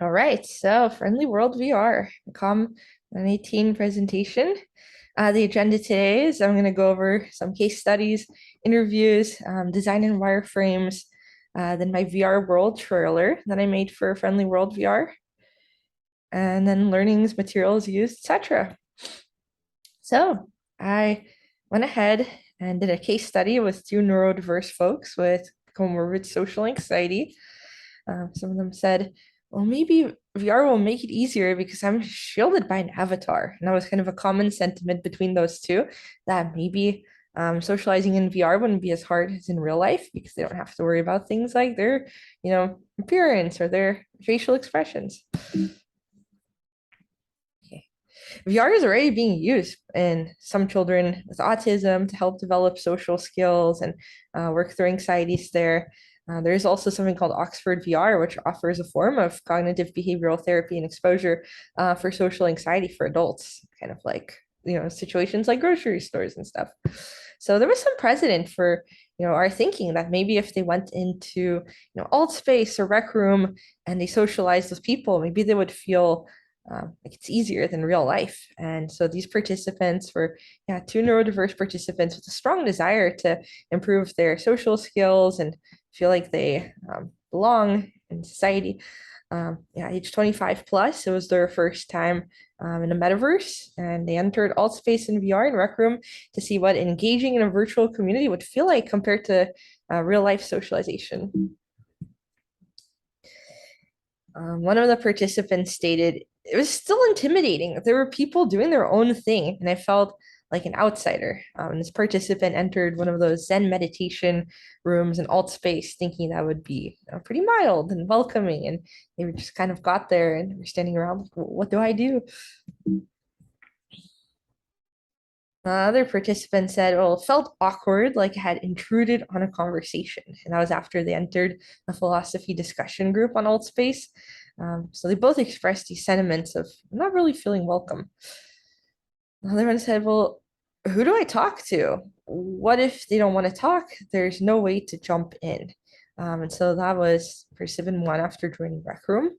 All right, so Friendly World VR, COM 118 presentation. The agenda today is I'm going to go over some case studies, interviews, design and wireframes, then my VR World trailer that I made for Friendly World VR, and then learnings, materials used, etc. So I went ahead and did a case study with two neurodiverse folks with comorbid social anxiety. Some of them said, well, maybe VR will make it easier because I'm shielded by an avatar. And that was kind of a common sentiment between those two, that maybe socializing in VR wouldn't be as hard as in real life because they don't have to worry about things like their, appearance or their facial expressions. Okay. VR is already being used in some children with autism to help develop social skills and work through anxieties there. There is also something called Oxford VR, which offers a form of cognitive behavioral therapy and exposure for social anxiety for adults, kind of like, situations like grocery stores and stuff. So there was some precedent for, our thinking that maybe if they went into, alt space or rec room and they socialized with people, maybe they would feel like it's easier than real life. And so these participants were, two neurodiverse participants with a strong desire to improve their social skills and feel like they belong in society. Age 25 plus, it was their first time in a metaverse, and they entered alt space in VR and Rec Room to see what engaging in a virtual community would feel like compared to real life socialization. One of the participants stated it was still intimidating. There were people doing their own thing, and I felt like an outsider. This participant entered one of those Zen meditation rooms in alt space, thinking that would be pretty mild and welcoming. And they were just kind of got there and were standing around like, what do I do? Other participants said, well, it felt awkward, like it had intruded on a conversation. And that was after they entered a philosophy discussion group on Altspace. So they both expressed these sentiments of not really feeling welcome. The other one said, well, who do I talk to? What if they don't want to talk? There's no way to jump in. And so that was participant one after joining Rec Room.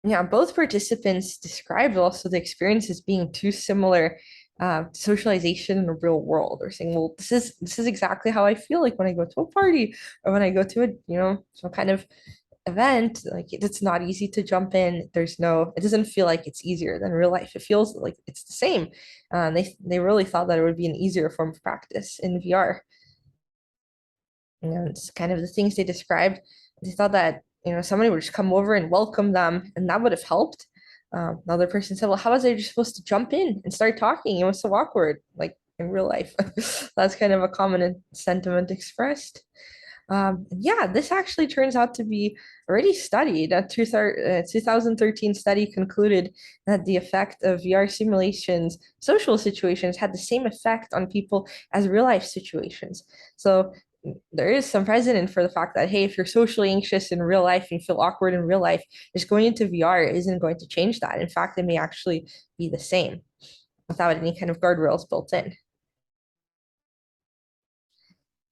Yeah, both participants described also the experience as being too similar to socialization in the real world. Or saying, well, this is exactly how I feel like when I go to a party or when I go to a, some kind of event. Like it's not easy to jump in. It doesn't feel like it's easier than real life. It feels like it's the same. They really thought that it would be an easier form of practice in VR. It's kind of the things they described. They thought that, somebody would just come over and welcome them, and that would have helped. The other person said, well, how was I just supposed to jump in and start talking? It was so awkward, like in real life. That's kind of a common sentiment expressed. Yeah, this actually turns out to be already studied. A 2013 study concluded that the effect of VR simulations, social situations, had the same effect on people as real life situations. So there is some precedent for the fact that, hey, if you're socially anxious in real life and you feel awkward in real life, just going into VR isn't going to change that. In fact, it may actually be the same without any kind of guardrails built in.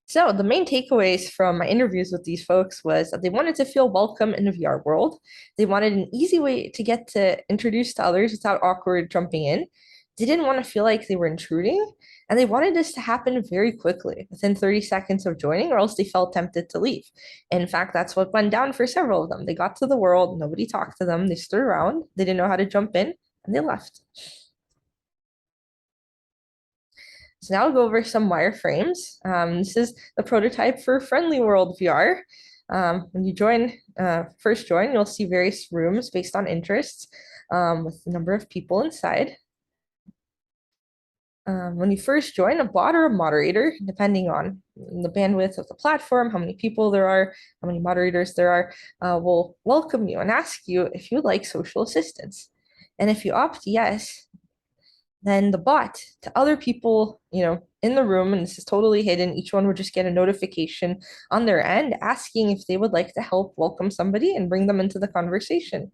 So the main takeaways from my interviews with these folks was that they wanted to feel welcome in the VR world. They wanted an easy way to get to introduce to others without awkward jumping in. They didn't want to feel like they were intruding, and they wanted this to happen very quickly, within 30 seconds of joining, or else they felt tempted to leave. In fact, that's what went down for several of them. They got to the world, nobody talked to them, they stood around, they didn't know how to jump in, and they left. So now I'll go over some wireframes. This is the prototype for FriendlyWorld VR. When you first join, you'll see various rooms based on interests with the number of people inside. When you first join, a bot or a moderator, depending on the bandwidth of the platform, how many people there are, how many moderators there are, will welcome you and ask you if you would like social assistance. And if you opt yes, then the bot to other people, in the room, and this is totally hidden, each one would just get a notification on their end asking if they would like to help welcome somebody and bring them into the conversation.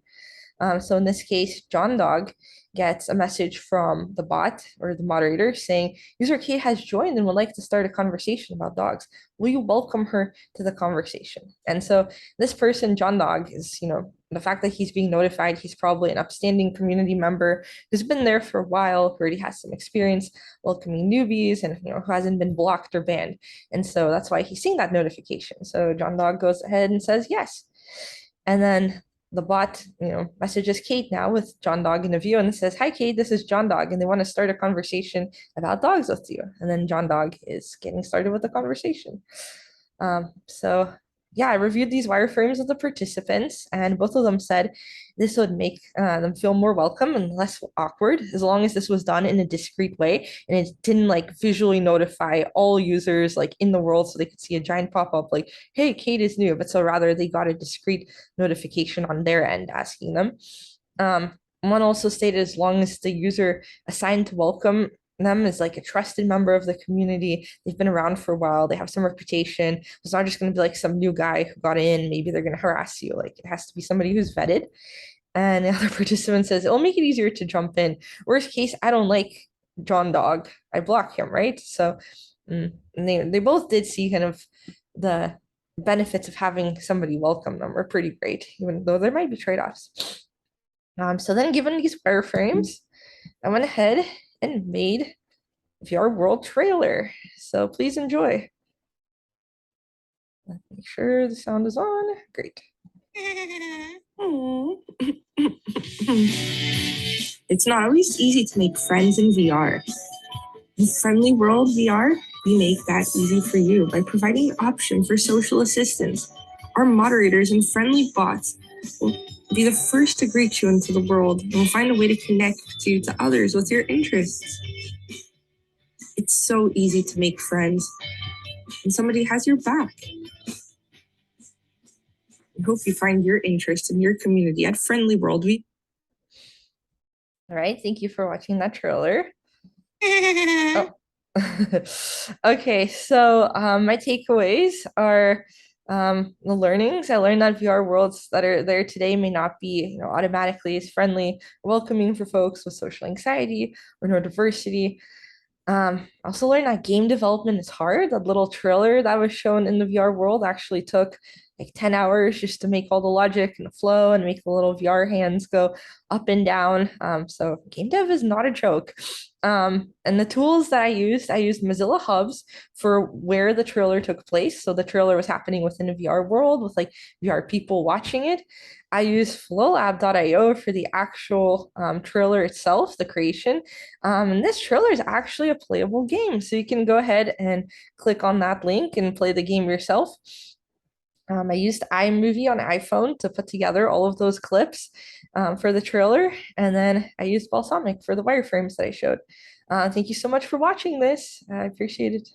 So in this case, John Dog gets a message from the bot or the moderator saying, user Kate has joined and would like to start a conversation about dogs. Will you welcome her to the conversation? And so this person, John Dog, is, the fact that he's being notified, he's probably an upstanding community member who's been there for a while, who already has some experience welcoming newbies and, who hasn't been blocked or banned. And so that's why he's seeing that notification. So John Dog goes ahead and says yes. And then the bot, messages Kate now with John Dog in a view and says, "Hi, Kate, this is John Dog, and they want to start a conversation about dogs with you." And then John Dog is getting started with the conversation. So yeah, I reviewed these wireframes with the participants, and both of them said this would make them feel more welcome and less awkward as long as this was done in a discreet way and it didn't like visually notify all users like in the world so they could see a giant pop-up like, "Hey, Kate is new," but so rather they got a discreet notification on their end asking them. One also stated as long as the user assigned to welcome them is like a trusted member of the community. They've been around for a while. They have some reputation. It's not just going to be like some new guy who got in. Maybe they're going to harass you. Like it has to be somebody who's vetted. And the other participant says it'll make it easier to jump in. Worst case, I don't like John Dog. I block him, right? So and they both did see kind of the benefits of having somebody welcome them are pretty great, even though there might be trade-offs. So then given these wireframes, I went ahead and made VR World trailer. So please enjoy. Make sure the sound is on. Great. It's not always easy to make friends in VR. With FriendlyWorld VR, we make that easy for you by providing an option for social assistance. Our moderators and friendly bots will be the first to greet you into the world and will find a way to connect you to others with your interests. It's so easy to make friends, and somebody has your back. I hope you find your interest in your community at FriendlyWorld. All right, thank you for watching that trailer. Oh. Okay, so my takeaways are the learnings. I learned that VR worlds that are there today may not be, automatically as friendly, welcoming for folks with social anxiety or neurodiversity. Also learned that game development is hard. That little trailer that was shown in the VR world actually took like 10 hours just to make all the logic and the flow and make the little VR hands go up and down. So game dev is not a joke. And the tools that I used Mozilla Hubs for where the trailer took place. So the trailer was happening within a VR world with like VR people watching it. I used flowlab.io for the actual trailer itself, the creation. And this trailer is actually a playable game. So you can go ahead and click on that link and play the game yourself. I used iMovie on iPhone to put together all of those clips for the trailer. And then I used Balsamiq for the wireframes that I showed. Thank you so much for watching this. I appreciate it.